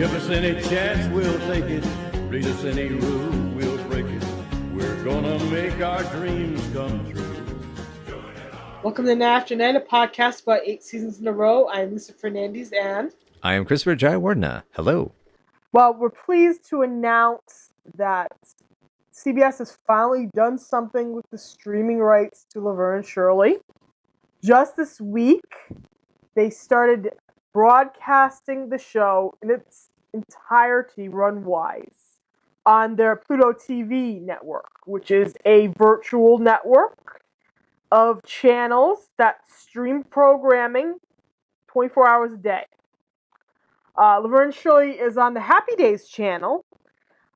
Give us any chance, we'll take it. Read us any rule, we'll break it. We're gonna make our dreams come true. Welcome to After Night, a podcast about 8 seasons in a row. I'm Mr. Fernandes, and I am Christopher Jayawardena. Hello. well, we're pleased to announce that CBS has finally done something with the streaming rights to Laverne Shirley. Just this week, they started broadcasting the show in its entirety run-wise on their Pluto TV network, which is a virtual network of channels that stream programming 24 hours a day. Laverne Shirley is on the Happy Days channel,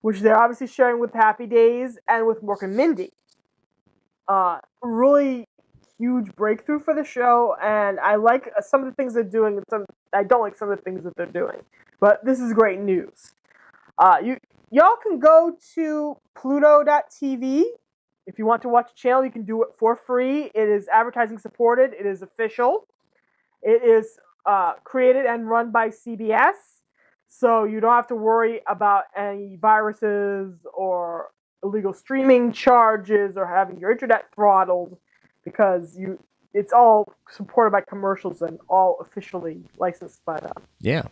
which they're obviously sharing with Happy Days and with Mork Mindy. Really huge breakthrough for the show, and I like some of the things they're doing, and I don't like some of the things that they're doing. But this is great news. Y'all can go to Pluto.TV. If you want to watch a channel, you can do it for free. It is advertising supported. It is official. It is created and run by CBS, so you don't have to worry about any viruses or illegal streaming charges or having your internet throttled, because it's all supported by commercials and all officially licensed by them. Yeah.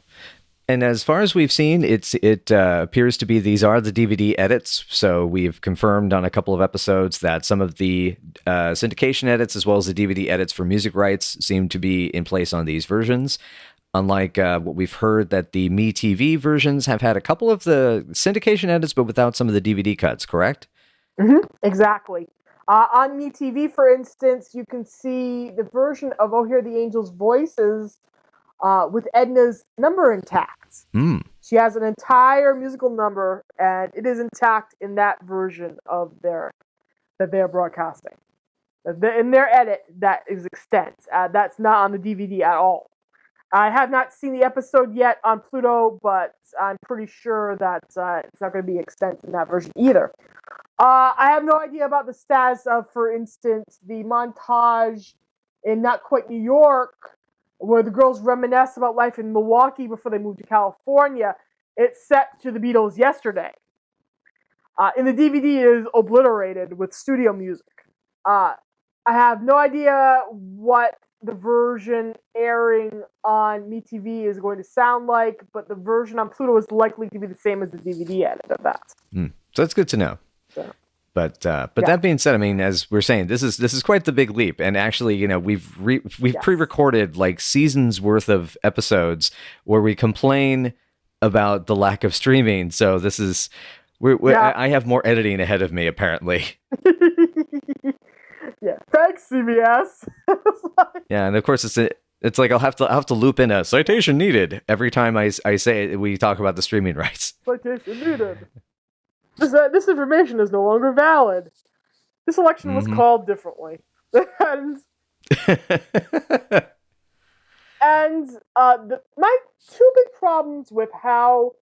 And as far as we've seen, it appears to be these are the DVD edits. So we've confirmed on a couple of episodes that some of the syndication edits as well as the DVD edits for music rights seem to be in place on these versions. Unlike what we've heard that the MeTV versions have had a couple of the syndication edits, but without some of the DVD cuts, correct? Mm-hmm. Exactly. On MeTV, for instance, you can see the version of Oh Hear the Angels' Voices with Edna's number intact. She has an entire musical number, and it is intact in that version of that they're broadcasting. In their edit, that is extant. That's not on the DVD at all. I have not seen the episode yet on Pluto, but I'm pretty sure that it's not going to be extant in that version either. I have no idea about the status of, for instance, the montage in Not Quite New York, where the girls reminisce about life in Milwaukee before they moved to California. It's set to the Beatles' Yesterday. In the DVD, it is obliterated with studio music. I have no idea what the version airing on MeTV is going to sound like, but the version on Pluto is likely to be the same as the DVD edit of that. So that's good to know. So. But that being said, I mean, as we're saying, this is quite the big leap. And actually, you know, we've pre-recorded like seasons worth of episodes where we complain about the lack of streaming. So this is I have more editing ahead of me, apparently. Yeah, thanks, CBS. Yeah, and of course it's like I'll have to loop in a citation needed every time I say it, we talk about the streaming rights. Citation needed. This information is no longer valid. This election was called differently. and my two big problems with how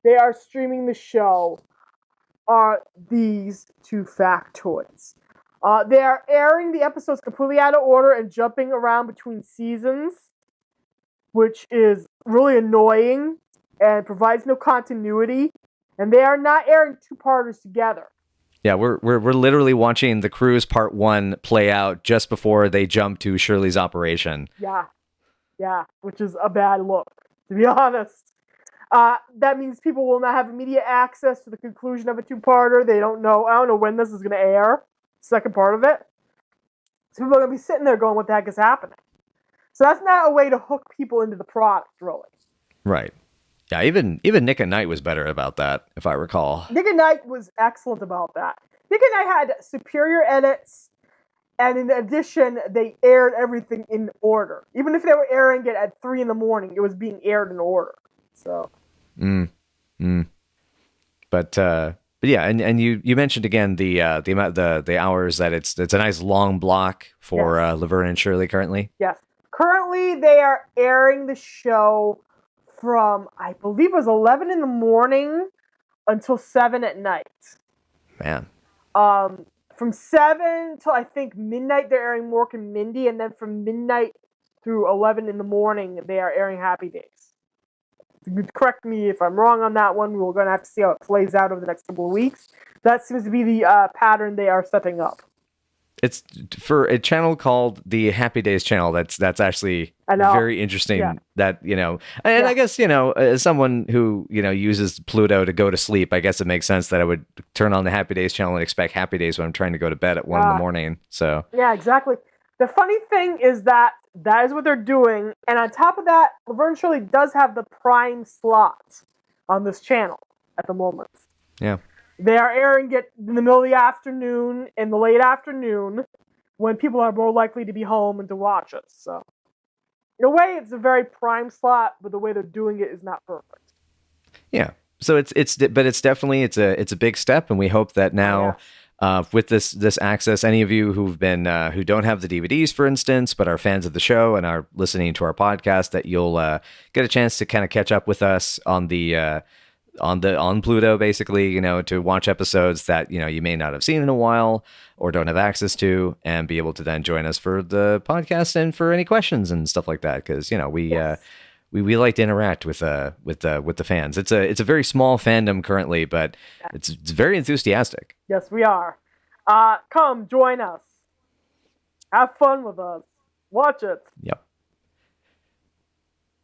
they are streaming the show are these two factoids. They are airing the episodes completely out of order and jumping around between seasons, which is really annoying and provides no continuity. And they are not airing two-parters together. Yeah, we're literally watching the Cruise Part 1 play out just before they jump to Shirley's operation. Yeah, which is a bad look, to be honest. That means people will not have immediate access to the conclusion of a two-parter. I don't know when this is going to air, second part of it. So people are going to be sitting there going, what the heck is happening? So that's not a way to hook people into the product, really. Right. Yeah, even Nick at Night was better about that, if I recall. Nick at Night was excellent about that. Nick at Night had superior edits, and in addition, they aired everything in order. Even if they were airing it at 3 a.m, it was being aired in order. So. But yeah, and you mentioned again the amount the hours that it's a nice long block for Laverne and Shirley currently. Yes, currently they are airing the show from, I believe it was 11 a.m. until 7 p.m. Man. From 7 till I think midnight, they're airing Mork and Mindy, and then from midnight through 11 a.m, they are airing Happy Days. Correct me if I'm wrong on that one. We're going to have to see how it plays out over the next couple of weeks. That seems to be the pattern they are setting up. It's for a channel called the Happy Days channel. That's actually very interesting. Yeah. That, and I guess, as someone who, uses Pluto to go to sleep, I guess it makes sense that I would turn on the Happy Days channel and expect Happy Days when I'm trying to go to bed at 1 a.m. So yeah, exactly. The funny thing is that is what they're doing. And on top of that, Laverne Shirley does have the prime slot on this channel at the moment. Yeah. They are airing it in the middle of the afternoon, in the late afternoon, when people are more likely to be home and to watch it. So, in a way, it's a very prime slot, but the way they're doing it is not perfect. Yeah. So it's definitely it's a big step, and we hope that now, with this access, any of you who don't have the DVDs, for instance, but are fans of the show and are listening to our podcast, that you'll get a chance to kind of catch up with us on Pluto, basically, to watch episodes that, you may not have seen in a while or don't have access to, and be able to then join us for the podcast and for any questions and stuff like that. Cause we like to interact with the fans. It's a very small fandom currently, but it's very enthusiastic. Yes, we are. Come join us. Have fun with us. Watch it. Yep.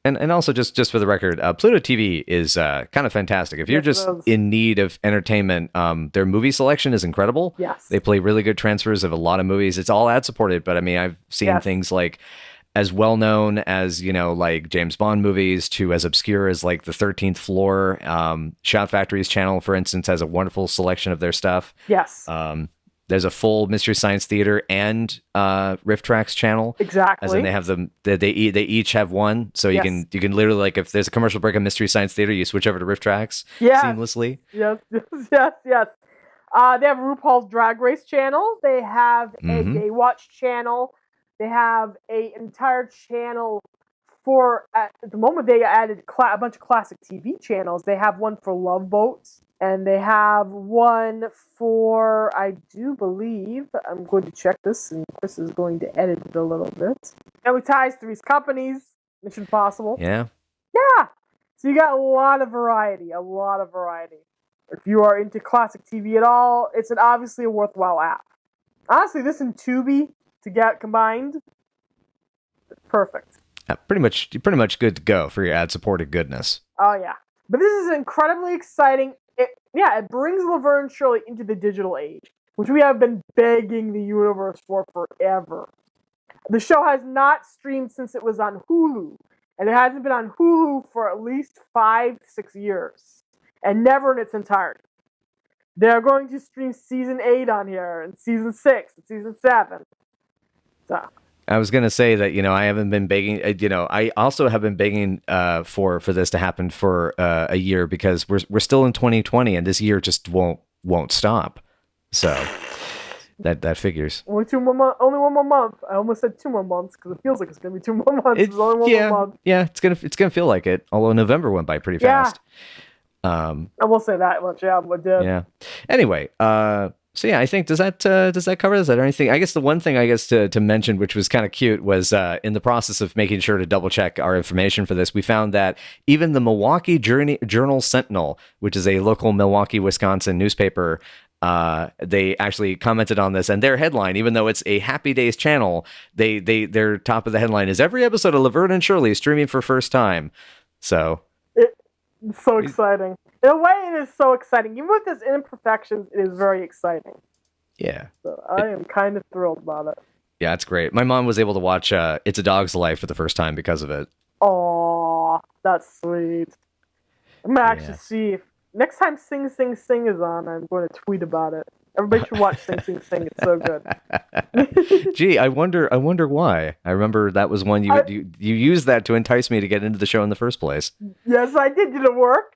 And also, just for the record, Pluto TV is kind of fantastic. If you're just in need of entertainment, their movie selection is incredible. Yes. They play really good transfers of a lot of movies. It's all ad-supported, but I mean, I've seen things like as well-known as, like James Bond movies to as obscure as like The 13th Floor. Shout Factory's channel, for instance, has a wonderful selection of their stuff. Yes. There's a full Mystery Science Theater and Riff Tracks channel. Exactly. As in they have them. They each have one, so you can literally, like, if there's a commercial break on Mystery Science Theater, you switch over to Riff Tracks seamlessly. Yes. They have RuPaul's Drag Race channel. They have a Gay Watch channel. They have an entire channel for, at the moment, they added a bunch of classic TV channels. They have one for Love Boats. And they have one for, I do believe, I'm going to check this, and Chris is going to edit it a little bit. And we ties Three's Companies, Mission Impossible. Yeah. Yeah. So you got a lot of variety. If you are into classic TV at all, it's obviously a worthwhile app. Honestly, this and Tubi to get combined, perfect. Pretty much good to go for your ad-supported goodness. Oh, yeah. But this is incredibly exciting. It brings Laverne Shirley into the digital age, which we have been begging the universe for forever. The show has not streamed since it was on Hulu, and it hasn't been on Hulu for at least 5 to 6 years, and never in its entirety. They're going to stream season 8 on here, and season 6, and season 7. So I was going to say that, I haven't been begging, I also have been begging for this to happen for a year, because we're still in 2020 and this year just won't stop. So that figures. Only one more month. I almost said 2 more months because it feels like it's going to be 2 more months. It's only one more month. Yeah, it's going to feel like it. Although November went by pretty fast. I will say that much. Yeah, it did. Yeah. Anyway, so yeah, I think does that cover this? Is there anything? I guess the one thing to mention, which was kind of cute, was in the process of making sure to double check our information for this, we found that even the Milwaukee Journal Sentinel, which is a local Milwaukee, Wisconsin newspaper, they actually commented on this, and their headline, even though it's a Happy Days channel, their top of the headline is every episode of Laverne and Shirley streaming for first time. So it's so exciting. In a way, it is so exciting. Even with its imperfections, it is very exciting. Yeah. So I am kind of thrilled about it. Yeah, it's great. My mom was able to watch It's a Dog's Life for the first time because of it. Aw, that's sweet. I'm going to actually see if next time Sing Sing Sing is on, I'm going to tweet about it. Everybody should watch Sing Sing Sing. It's so good. Gee, I wonder why. I remember that was one you used that to entice me to get into the show in the first place. Yes, I did. Did it work?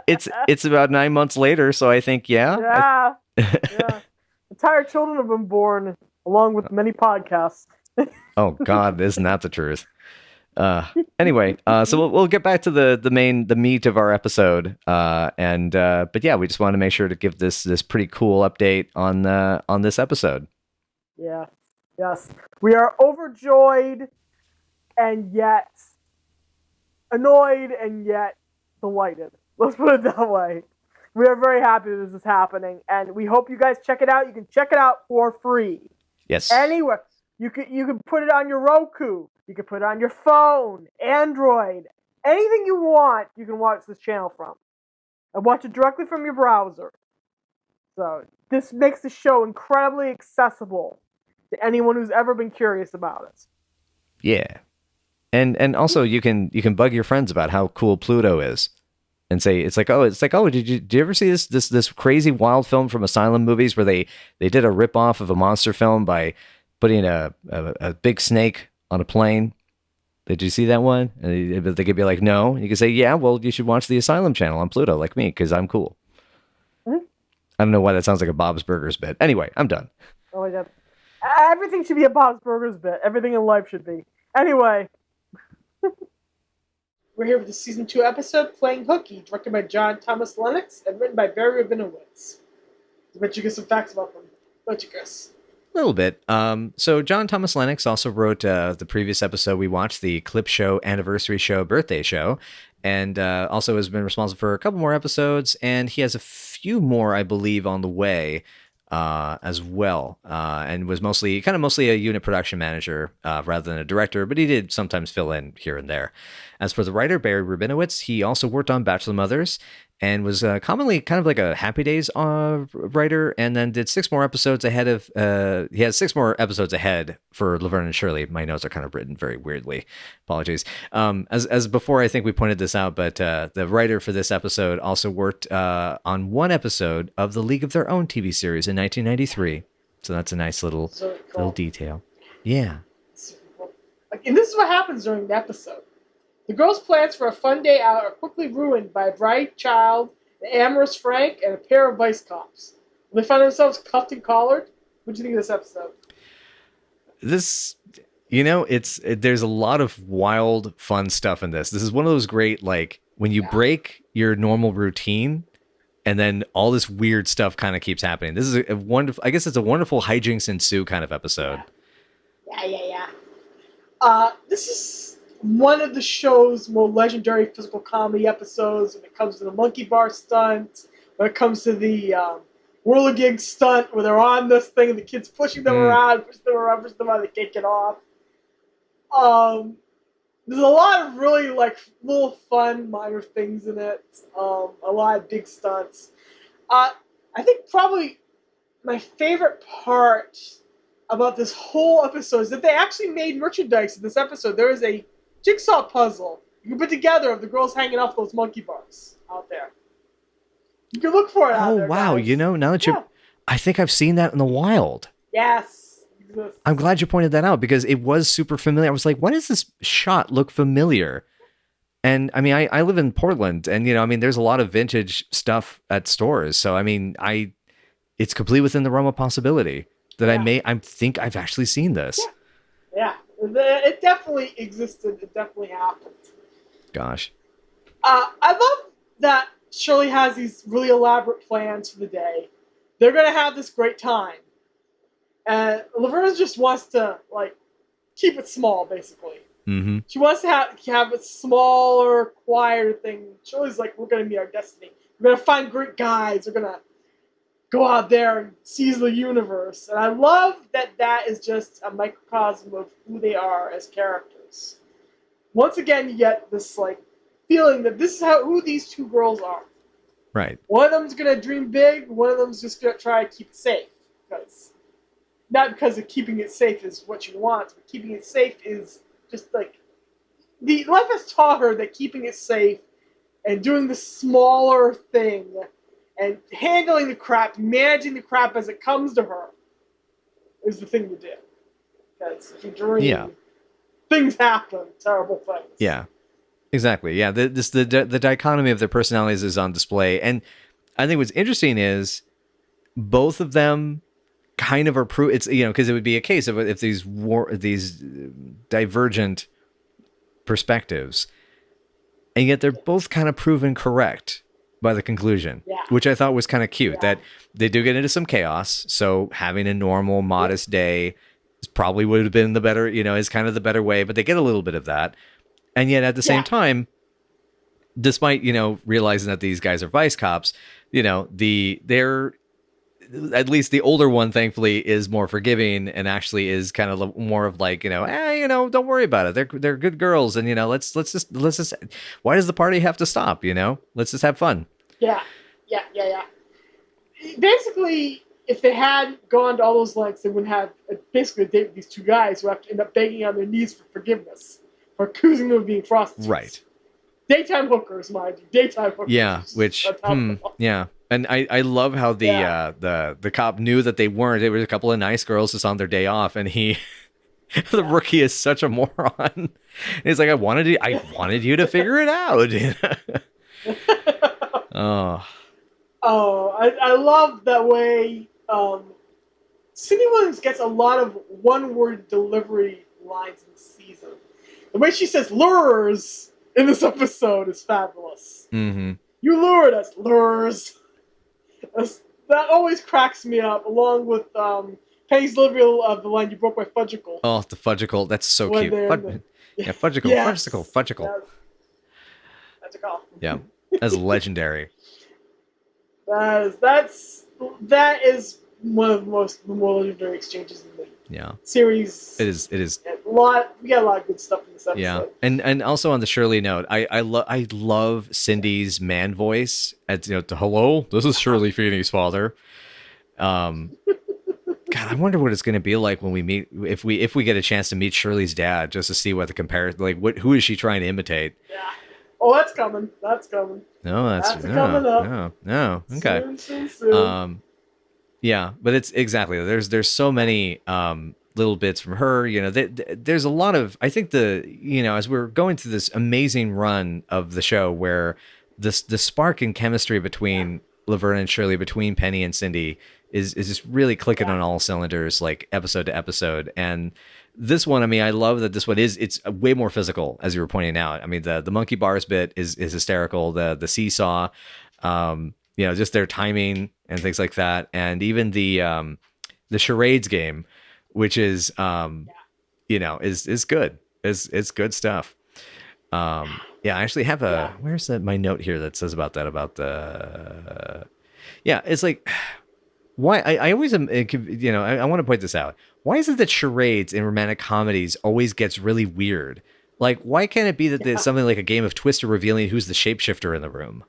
It's about 9 months later, so I think yeah. Entire children have been born, along with many podcasts. Oh God, isn't that the truth? Anyway, so we'll get back to the meat of our episode, but yeah, we just want to make sure to give this pretty cool update on this episode. Yeah, yes, we are overjoyed and yet annoyed and yet delighted. Let's put it that way. We are very happy this is happening, and we hope you guys check it out. You can check it out for free. Yes. Anywhere. You can put it on your Roku. You can put it on your phone, Android. Anything you want, you can watch this channel from. And watch it directly from your browser. So this makes the show incredibly accessible to anyone who's ever been curious about it. Yeah. And also you can bug your friends about how cool Pluto is. And say it's like, oh, did you ever see this crazy wild film from Asylum Movies where they did a ripoff of a monster film by putting a big snake on a plane? Did you see that one? And they could be like, no. You could say, yeah, well, you should watch the Asylum channel on Pluto like me because I'm cool. Mm-hmm. I don't know why that sounds like a Bob's Burgers bit. Anyway, I'm done. Oh my God. Everything should be a Bob's Burgers bit. Everything in life should be. Anyway. We're here with the season 2 episode, Playing Hooky, directed by John Thomas Lennox and written by Barry Rabinowitz. I bet you get some facts about them. Don't you, Chris? A little bit. So John Thomas Lennox also wrote the previous episode we watched, the clip show, anniversary show, birthday show, and also has been responsible for a couple more episodes, and he has a few more, I believe, on the way as well, and was mostly a unit production manager rather than a director, but he did sometimes fill in here and there. As for the writer, Barry Rabinowitz, he also worked on Bachelor Mothers and was commonly kind of like a Happy Days writer, and then did 6 more episodes ahead of, he has 6 more episodes ahead for Laverne and Shirley. My notes are kind of written very weirdly. Apologies. As before, I think we pointed this out, but the writer for this episode also worked on 1 episode of the League of Their Own TV series in 1993. So that's a nice little detail. Yeah. And this is what happens during the episode. The girls' plans for a fun day out are quickly ruined by a bright child, an amorous Frank, and a pair of vice cops. When they find themselves cuffed and collared, what do you think of this episode? This, there's a lot of wild, fun stuff in this. This is one of those great, like, when you break your normal routine, and then all this weird stuff kind of keeps happening. This is a wonderful, I guess it's a wonderful hijinks ensue kind of episode. Yeah. This is one of the show's more legendary physical comedy episodes when it comes to the monkey bar stunt, when it comes to the whirligig stunt where they're on this thing and the kid's pushing them around, push them out, they can't get off. There's a lot of really like little fun minor things in it, a lot of big stunts. I think probably my favorite part about this whole episode is that they actually made merchandise in this episode. There is a jigsaw puzzle you can put together of the girls hanging off those monkey bars out there. You can look for it out there. Oh, wow. Guys. Now that I think I've seen that in the wild. Yes. I'm glad you pointed that out because it was super familiar. I was like, why does this shot look familiar? And I mean, I live in Portland and, there's a lot of vintage stuff at stores. So, it's completely within the realm of possibility that I think I've actually seen this. Yeah. It definitely existed. It definitely happened. Gosh. I love that Shirley has these really elaborate plans for the day. They're going to have this great time. And Laverne just wants to, keep it small, basically. Mm-hmm. She wants to have a smaller, quieter thing. Shirley's like, we're going to meet our destiny. We're going to find great guys. We're going to go out there and seize the universe. And I love that is just a microcosm of who they are as characters. Once again, you get this feeling that this is who these 2 girls are. Right. One of them's going to dream big. One of them's just going to try to keep it safe. Not because of keeping it safe is what she wants, but keeping it safe is just life has taught her that keeping it safe and doing the smaller thing and handling the crap, managing the crap as it comes to her is the thing to do. Because if you dream, things happen, terrible things. Yeah, exactly. Yeah, the dichotomy of their personalities is on display. And I think what's interesting is both of them kind of are proof. It's, because it would be a case of if these divergent perspectives, and yet they're both kind of proven correct by the conclusion, which I thought was kind of cute, that they do get into some chaos. So having a normal, modest day probably would have been the better, is kind of the better way, but they get a little bit of that. And yet at the same time, despite, realizing that these guys are vice cops, they're at least the older one, thankfully, is more forgiving and actually is kind of more of like, don't worry about it. They're good girls. And, let's just, why does the party have to stop? Let's just have fun. Yeah. Basically, if they had gone to all those lengths, they wouldn't have basically a date with these two guys who have to end up begging on their knees for forgiveness for accusing them of being prostitutes. Right. Daytime hookers, mind you. Daytime hookers. Yeah, which, yeah. And I love how the cop knew that they weren't. There was a couple of nice girls just on their day off, and the rookie is such a moron. He's like, I wanted you to figure it out. I love that way. Cindy Williams gets a lot of one-word delivery lines in the season. The way she says lures in this episode is fabulous. Mm-hmm. You lured us, lures. That always cracks me up, along with Penny's delivery of the line, "You broke my fudgicle." Oh, the fudgicle. That's so cute. Fudgicle. Yes. Fudgicle. Fudgicle. Yeah, that's legendary. That is one of the more legendary exchanges in the series. It is. We got a lot of good stuff in this episode. Yeah, and also on the Shirley note, I love Cindy's man voice. To hello, this is Shirley Feeney's father. God, I wonder what it's going to be like when we meet, if we get a chance to meet Shirley's dad, just to see what the comparison, who is she trying to imitate? Yeah. Oh, that's coming. No, that's coming up. No. Okay. Soon. Yeah, but it's exactly, there's so many little bits from her. There's a lot of, I think as we're going through this amazing run of the show where the spark and chemistry between Laverne and Shirley, between Penny and Cindy, is just really clicking on all cylinders, like episode to episode. And this one, I love that this one it's way more physical, as you were pointing out. The monkey bars bit is hysterical. The seesaw, just their timing and things like that. And even the charades game, which is, is good. It's good stuff. I actually have where's my note here that says about that, it's like, why I always am, I want to point this out. Why is it that charades in romantic comedies always gets really weird? Like, why can't it be that there's something like a game of Twister revealing who's the shapeshifter in the room?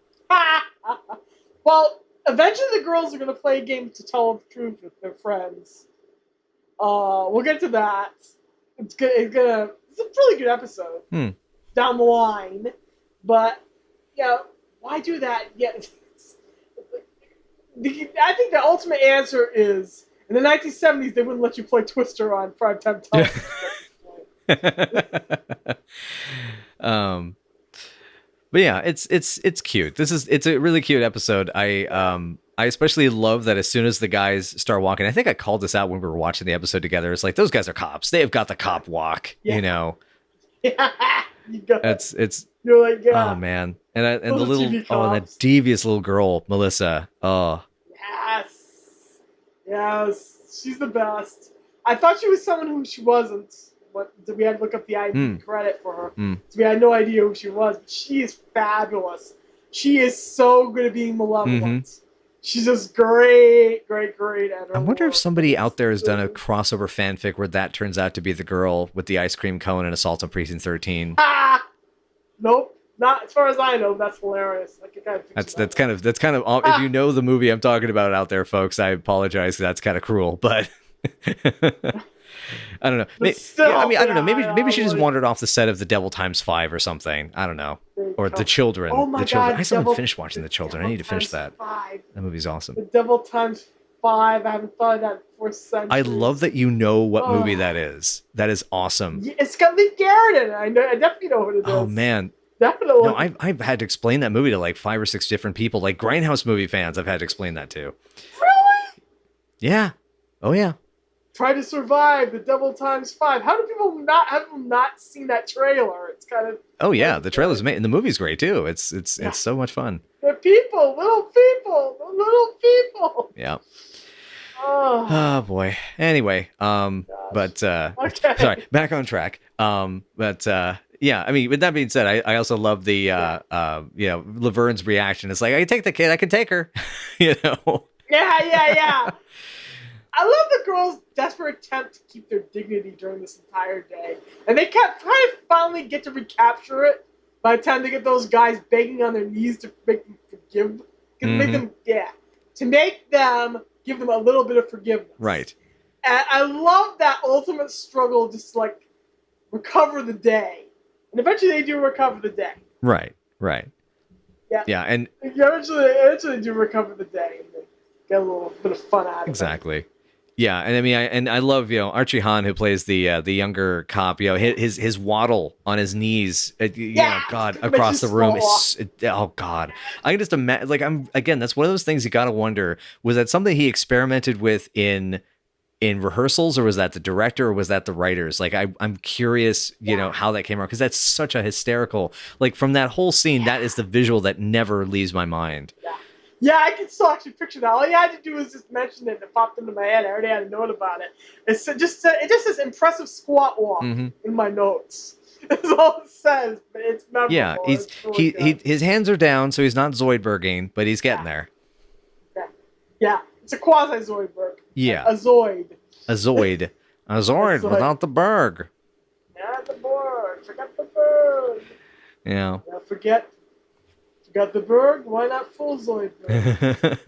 Well, eventually the girls are going to play a game to tell the truth with their friends. We'll get to that. It's good. It's a really good episode down the line. But, why do that? I think the ultimate answer is, in the 1970s, they wouldn't let you play Twister on primetime television. But yeah, it's cute. It's a really cute episode. I especially love that as soon as the guys start walking, I think I called this out when we were watching the episode together. It's like, those guys are cops. They have got the cop walk, Yeah. You're like, oh man. And the little, and that devious little girl, Melissa. Oh. Yes. She's the best. I thought she was someone who she wasn't. But we had to look up the IMDb credit for her. So we had no idea who she was. But she is fabulous. She is so good at being malevolent. She's just great at her I wonder work. if somebody out there has done a crossover fanfic where that turns out to be the girl with the ice cream cone and Assault on Precinct 13. Nope. Not as far as I know. That's hilarious. That's kind of if you know the movie I'm talking about out there, folks, I apologize. That's kind of cruel, but I don't know. I don't know. Maybe she just wandered off the set of The Devil Times 5 or something. I don't know. Or The Children. Oh my The Children. God, I still haven't finished watching The Children. I need to finish that. 5. That movie's awesome. The Devil Times 5. I haven't thought of that for centuries. I love that you know what movie that is. That is awesome. It's got Lee Garrett in it. I definitely know what it is. Oh man. Definitely. No, I've had to explain that movie to like 5 or 6 different people, like Grindhouse movie fans. I've had to explain that to. Really? Yeah. Oh yeah. Try to Survive, The Devil Times 5. How do people not seen that trailer? It's kind of. Oh yeah, the trailer's amazing. The movie's great too. It's so much fun. They're little people. Yeah. Oh boy. Anyway, but Okay. sorry, back on track. Yeah, I mean, with that being said, I also love the Laverne's reaction. It's like, I can take the kid, I can take her. you know. Yeah. I love the girls' desperate attempt to keep their dignity during this entire day. And they kept trying to finally get to recapture it by the time they get those guys begging on their knees to make them forgive. To make them give them a little bit of forgiveness. Right. And I love that ultimate struggle, just like recover the day. And eventually they do recover the day. Right. Yeah, and eventually they do recover the day, and they get a little bit of fun out of it. Exactly. Yeah, and I mean, I love Archie Hahn, who plays the younger cop. His waddle on his knees. God, across the room is. Oh God, I can just imagine. Like that's one of those things you got to wonder. Was that something he experimented with in rehearsals, or was that the director, or was that the writers? Like I'm curious, how that came around, because that's such a hysterical. Like from that whole scene, that is the visual that never leaves my mind. Yeah, I can still actually picture that. All you had to do was just mention it, and it popped into my head. I already had a note about it. It just says impressive squat walk in my notes. That's all it says, but it's memorable. Yeah, his hands are down, so he's not Zoidberging, but he's getting there. Yeah, it's a quasi Zoidberg. Yeah, a Zoid. A Zoid without the berg. Yeah, the berg. Forget the berg. Yeah. Forget the berg. Why not full Zoidberg?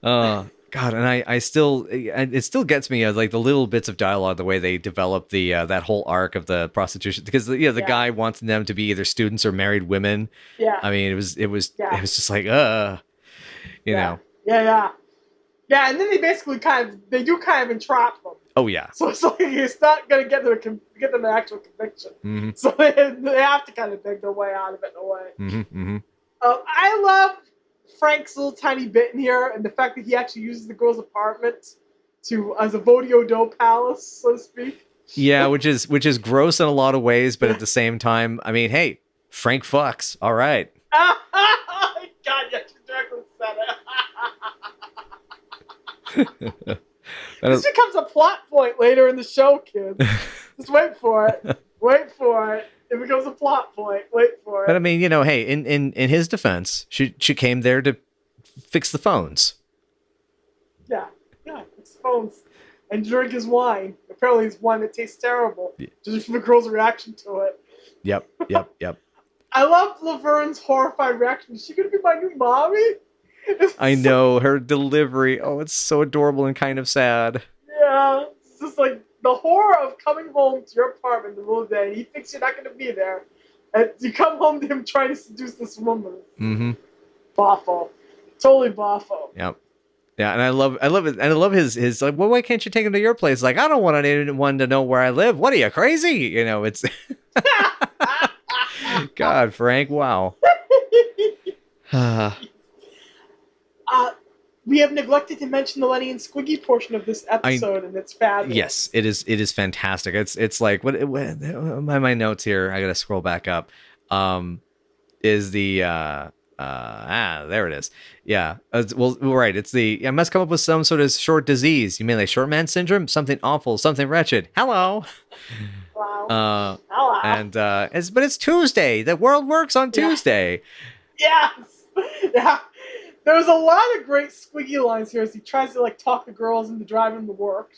God, and I still, it still gets me like the little bits of dialogue, the way they develop the that whole arc of the prostitution, because the guy wants them to be either students or married women. Yeah. I mean, it was just like you know. Yeah, and then they basically kind of entrap them. Oh yeah. So it's like it's not gonna get them an actual conviction. Mm-hmm. So they have to kind of dig their way out of it in a way. Mm-hmm. I love Frank's little tiny bit in here, and the fact that he actually uses the girl's apartment as a Vodio Do palace, so to speak. Yeah, which is gross in a lot of ways, but at the same time, I mean, hey, Frank fucks. All right. God, you directly said it. This becomes a plot point later in the show, kids. Just wait for it. It becomes a plot point. Wait for it. But I mean, hey, in his defense, she came there to fix the phones. Yeah, fix the phones and drink his wine. Apparently, it's wine that tastes terrible. Yeah. Just from the girl's reaction to it. Yep. I love Laverne's horrified reaction. Is she gonna be my new mommy? I know, her delivery. Oh, it's so adorable and kind of sad. Yeah, it's just like the horror of coming home to your apartment in the middle of the day, and he thinks you're not going to be there, and you come home to him trying to seduce this woman. Mm-hmm. Boffo. Totally boffo. Yep. Yeah, and I love it, and I love his like, well, why can't you take him to your place? Like, I don't want anyone to know where I live. What are you, crazy? It's God, Frank, wow. We have neglected to mention the Lenny and Squiggy portion of this episode, and it's fabulous. Yes, it is. It is fantastic. It's like what my notes here. I gotta scroll back up. Is the there it is. Yeah. Well, right. It's I must come up with some sort of short disease. You mean like short man syndrome? Something awful. Something wretched. Hello. Wow. Hello. And but it's Tuesday. The world works on Tuesday. Yes. Yeah. There's a lot of great Squiggy lines here as he tries to talk the girls into driving him to work.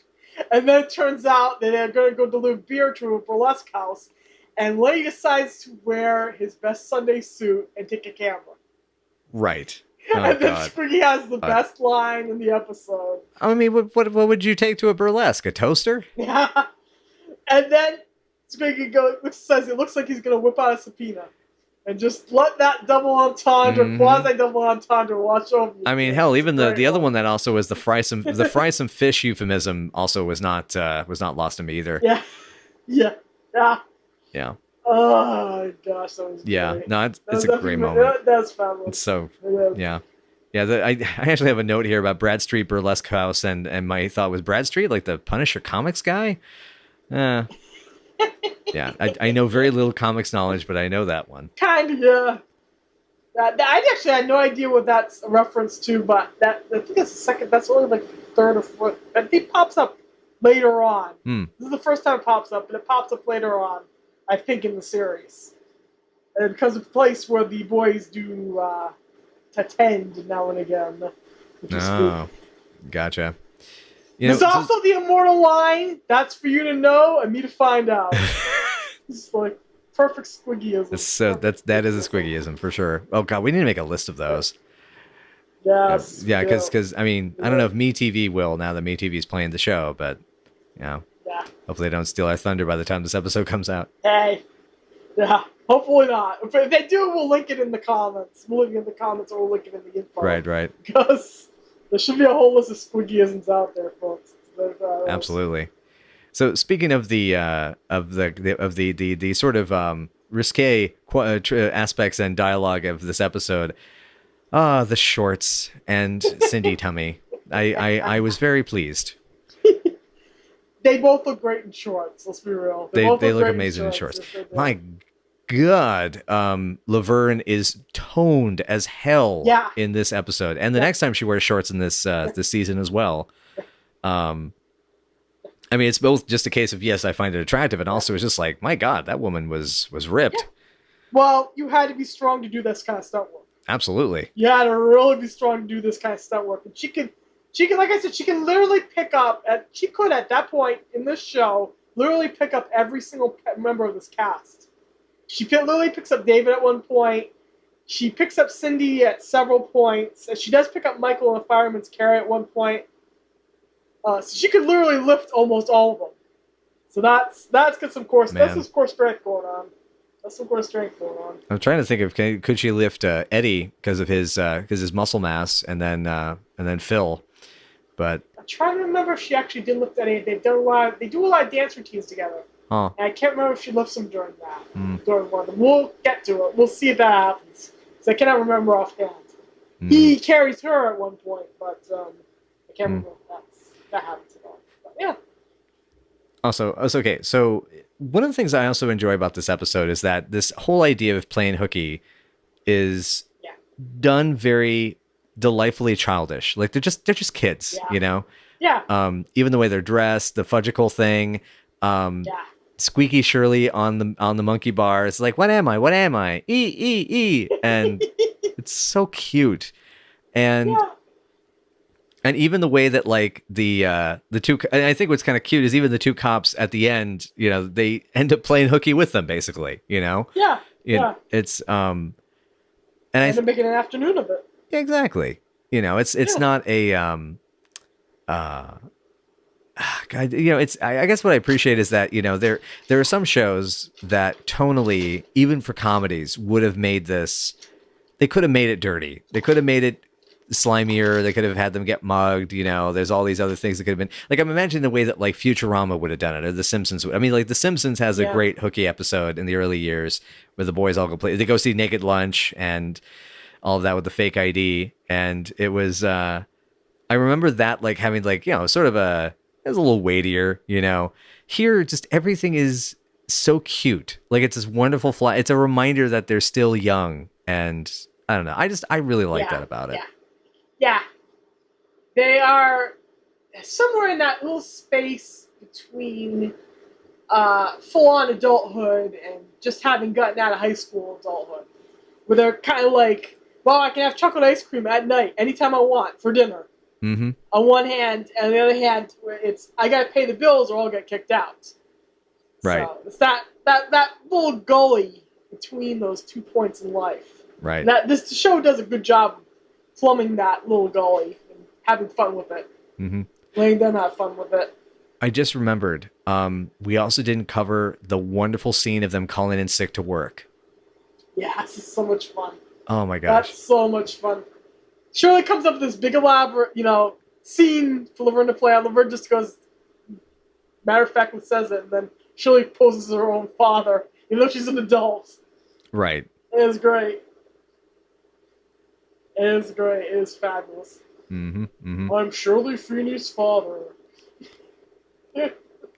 And then it turns out that they're going to go deliver beer to a burlesque house. And Lenny decides to wear his best Sunday suit and take a camera. Right. Oh, and then Squiggy has the best line in the episode. I mean, what would you take to a burlesque? A toaster? Yeah. And then Squiggy says it looks like he's going to whip out a subpoena. And just let that double entendre, quasi-double entendre, wash over you. I mean, hell, even the other one that also was the fry some fish euphemism also was not lost on me either. Yeah. Oh gosh, that was great. No, it's a great moment. That's fabulous. It's so yeah. I actually have a note here about Bradstreet Burlesque House, and my thought was Bradstreet, like the Punisher comics guy. Yeah, I know very little comics knowledge, but I know that one. Kind of, yeah. I actually had no idea what that's a reference to, but I think that's the second. That's only like the third or fourth. I think it pops up later on. This is the first time it pops up, but it pops up later on. I think in the series, and because it's a place where the boys do attend now and again. Oh, gotcha. There's also the immortal line. That's for you to know and me to find out. It's like perfect squiggyism. So that is a squiggyism for sure. Oh god, we need to make a list of those. Yes. Yeah, because I mean, I don't know if MeTV will now that MeTV is playing the show, but hopefully they don't steal our thunder by the time this episode comes out. Hey, yeah, hopefully not. If they do, we'll link it in the comments. We'll link it in the comments or we'll link it in the info. Right. Because there should be a whole list of squiggyisms out there, folks. Absolutely. So speaking of the sort of risque aspects and dialogue of this episode, the shorts and Cindy tummy, I was very pleased. They both look great in shorts. Let's be real. They look amazing in shorts. My God, Laverne is toned as hell in this episode, and the next time she wears shorts in this season as well. I mean, it's both just a case of, yes, I find it attractive, and also it's just like, my God, that woman was ripped. Yeah. Well, you had to be strong to do this kind of stunt work. Absolutely. You had to really be strong to do this kind of stunt work. And she could, like I said, she can literally pick up, at that point in this show, literally pick up every single member of this cast. She literally picks up David at one point. She picks up Cindy at several points. And she does pick up Michael in a fireman's carry at one point. So she could literally lift almost all of them. So that's got some core. That's some core strength going on. I'm trying to think of could she lift Eddie because of his muscle mass, and then Phil, but I'm trying to remember if she actually did lift Eddie. They do a lot of dance routines together. Huh. And I can't remember if she lifts him during that. During one of them. We'll get to it. We'll see if that happens. So I cannot remember offhand. He carries her at one point, but I can't remember if that happens at all. But yeah. Also, it's okay. So one of the things I also enjoy about this episode is that this whole idea of playing hooky is done very delightfully childish. Like they're just kids, you know? Yeah. Even the way they're dressed, the fudgicle thing, Squeaky Shirley on the monkey bar. It's like, what am I? What am I? E. And it's so cute. And even the way that like the two, and I think what's kind of cute is even the two cops at the end, you know, they end up playing hooky with them basically, you know? Yeah. It's and they're making an afternoon of it. Exactly. You know, it's not a God, you know, I guess what I appreciate is that, you know, there are some shows that tonally, even for comedies, would have made this. They could have made it dirty. They could have made it slimier. They could have had them get mugged. You know, there's all these other things that could have been. Like I'm imagining the way that like Futurama would have done it, or The Simpsons. I mean, like The Simpsons has a great hooky episode in the early years where the boys all they go see Naked Lunch and all of that with the fake ID, and it was. I remember that like having like, you know, sort of it was a little weightier, you know. Here, just everything is so cute. Like it's this wonderful it's a reminder that they're still young, and I don't know. I really like that about it. Yeah. They are somewhere in that little space between full-on adulthood and just having gotten out of high school adulthood, where they're kind of like, well, I can have chocolate ice cream at night anytime I want for dinner. Mm-hmm. On one hand, and on the other hand, where it's I gotta pay the bills or I'll get kicked out. Right. So it's that little gully between those 2 points in life. Right. This show does a good job plumbing that little gully and having fun with it. Mm-hmm. Letting them have fun with it. I just remembered. We also didn't cover the wonderful scene of them calling in sick to work. Yeah, this is so much fun. Oh my gosh. That's so much fun. Shirley comes up with this big elaborate, you know, scene for Laverne to play out. Laverne just goes, matter of fact, says it, and then Shirley poses as her own father, even though she's an adult. Right. It is great. It is great. It is fabulous. Mm-hmm. Mm-hmm. I'm Shirley Feeney's father.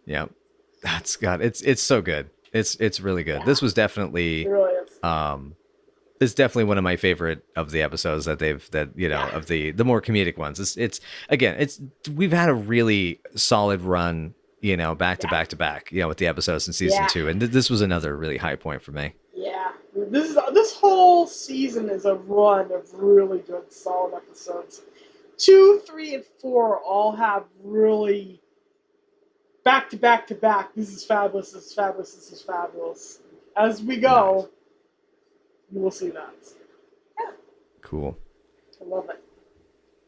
Yeah. It's so good. It's really good. This was definitely it really is. It's definitely one of my favorite of the episodes of the more comedic ones. We've had a really solid run, back to back to back, with the episodes in season 2, and this was another really high point for me. Yeah, this whole season is a run of really good, solid episodes. 2, 3, and 4 all have really back to back to back. This is fabulous. This is fabulous. This is fabulous. As we go, you will see that. Yeah. Cool. I love it.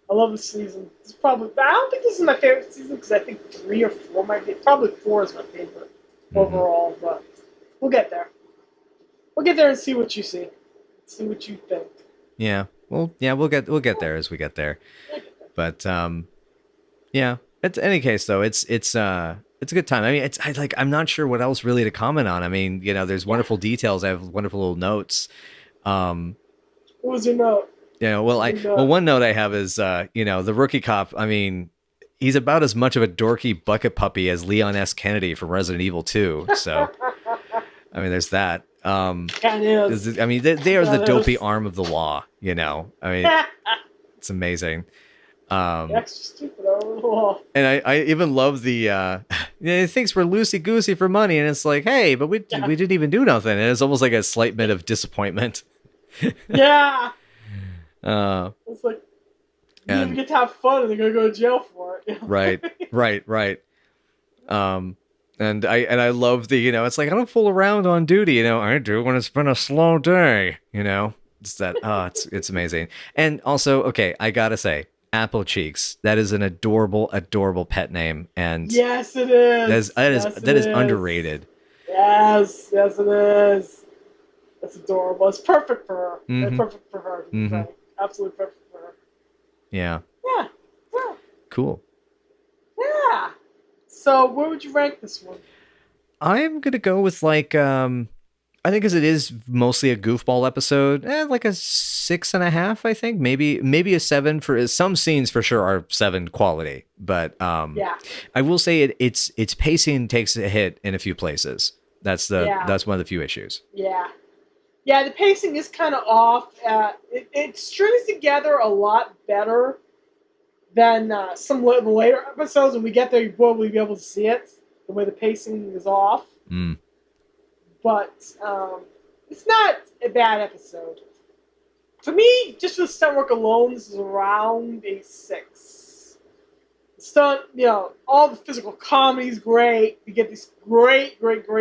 I love this season. I don't think this is my favorite season because I think 3 or 4 might be. Probably 4 is my favorite overall, but we'll get there. We'll get there and see what you see. See what you think. Yeah. Well, yeah, we'll get there as we get there. But yeah. In any case, though, it's a good time. I mean, I'm not sure what else really to comment on. I mean, there's wonderful details. I have wonderful little notes. What was your note? One note I have is, the rookie cop. I mean, he's about as much of a dorky bucket puppy as Leon S. Kennedy from Resident Evil 2. So, I mean, there's that. I mean, they are the dopey arm of the law. I mean, it's amazing. Extra stupid arm of the law. And I even love the he thinks we're loosey goosey for money, and it's like, hey, but we didn't even do nothing, and it's almost like a slight bit of disappointment. Yeah. It's like you didn't get to have fun, and they're gonna go to jail for it. Right. And I love the it's like I don't fool around on duty. I do when it's been a slow day. It's that it's amazing. And also, okay, I gotta say, Apple Cheeks. That is an adorable pet name, and yes, it is. That is underrated. Yes, it is. That's adorable. It's perfect for her. It's perfect for her. Right? Absolutely perfect for her. Yeah. Yeah. Cool. Yeah. So, where would you rank this one? I'm gonna go with I think because it is mostly a goofball episode, like a 6.5. I think maybe a 7 for some scenes for sure are 7 quality, but I will say its pacing takes a hit in a few places. That's one of the few issues. Yeah, the pacing is kind of off. It strings together a lot better than some of the later episodes. When we get there, you'll probably be able to see it, the way the pacing is off. But it's not a bad episode. For me, just for the stunt work alone, this is around a 6. The stunt, all the physical comedy is great. You get these great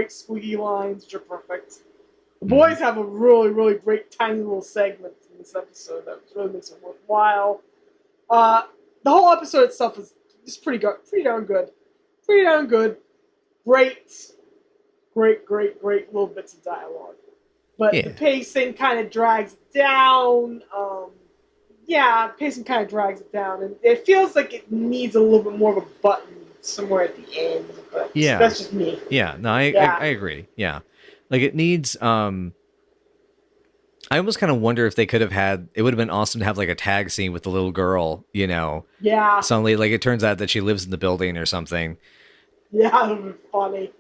squeaky lines, which are perfect. The boys have a really, really great tiny little segment in this episode that really makes it worthwhile. The whole episode itself is just pretty darn good. Great little bits of dialogue. But the pacing kind of drags it down. Pacing kind of drags it down. And it feels like it needs a little bit more of a button somewhere at the end. But that's just me. Yeah, no, I agree. Yeah. Like it needs, I almost kind of wonder if they could have it would have been awesome to have like a tag scene with the little girl, Yeah. Suddenly, like it turns out that she lives in the building or something. Yeah, that would be funny.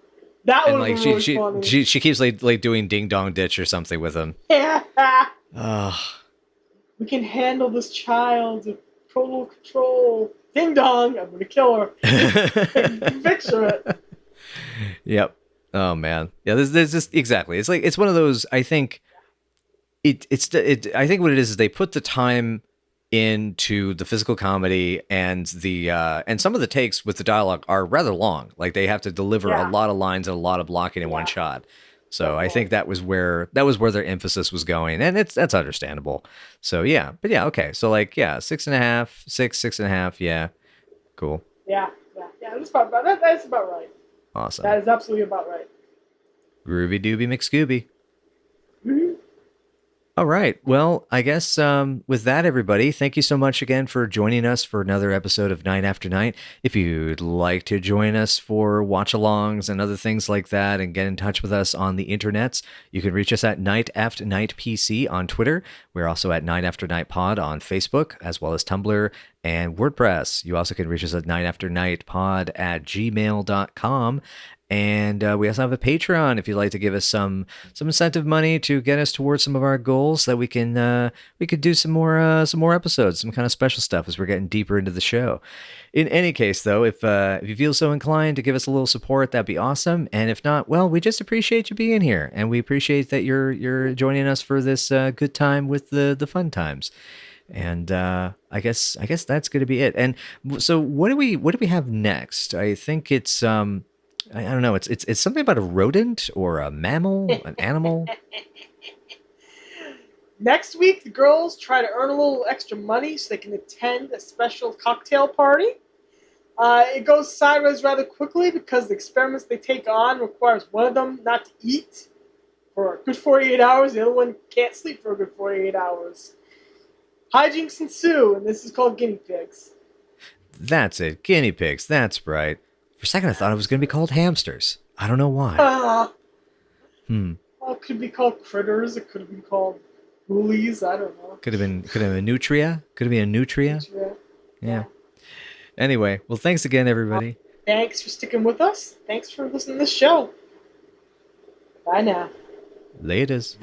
That would be really funny. She keeps like doing ding dong ditch or something with him. Yeah. Oh. We can handle this child with total control. Ding dong, I'm gonna kill her. Picture it. Yep. Oh man. Yeah, there's just exactly. It's like it's one of those, I think I think what it is they put the time into the physical comedy, and the and some of the takes with the dialogue are rather long. Like they have to deliver a lot of lines and a lot of blocking in one shot. So I think that was where their emphasis was going, and that's understandable. So yeah, but yeah, okay. So like 6.5, 6.5, yeah, cool. Yeah. That's about right. Awesome. That is absolutely about right. Groovy Dooby McScooby. All right. Well, I guess with that, everybody, thank you so much again for joining us for another episode of Night After Night. If you'd like to join us for watch-alongs and other things like that and get in touch with us on the internets, you can reach us at Night After Night PC on Twitter. We're also at Night After Night Pod on Facebook, as well as Tumblr and WordPress. You also can reach us at nightafternight@gmail.com. And we also have a Patreon if you'd like to give us some incentive money to get us towards some of our goals, so that we could do some more episodes, some kind of special stuff as we're getting deeper into the show. In any case, though, if you feel so inclined to give us a little support, that'd be awesome. And if not, well, we just appreciate you being here, and we appreciate that you're joining us for this good time with the fun times. And I guess that's going to be it. And so what do we have next? I think it's I don't know. It's something about a rodent or a mammal, an animal. Next week, the girls try to earn a little extra money so they can attend a special cocktail party. It goes sideways rather quickly because the experiments they take on requires one of them not to eat for a good 48 hours. The other one can't sleep for a good 48 hours. Hijinks ensue, and this is called guinea pigs. That's it. Guinea pigs. That's right. For a second, I thought it was going to be called hamsters. I don't know why. Well, it could be called critters. It could have been called bullies. I don't know. Could have been a nutria. Could have been a nutria. Yeah. Anyway, well, thanks again, everybody. Thanks for sticking with us. Thanks for listening to the show. Bye now. Laters.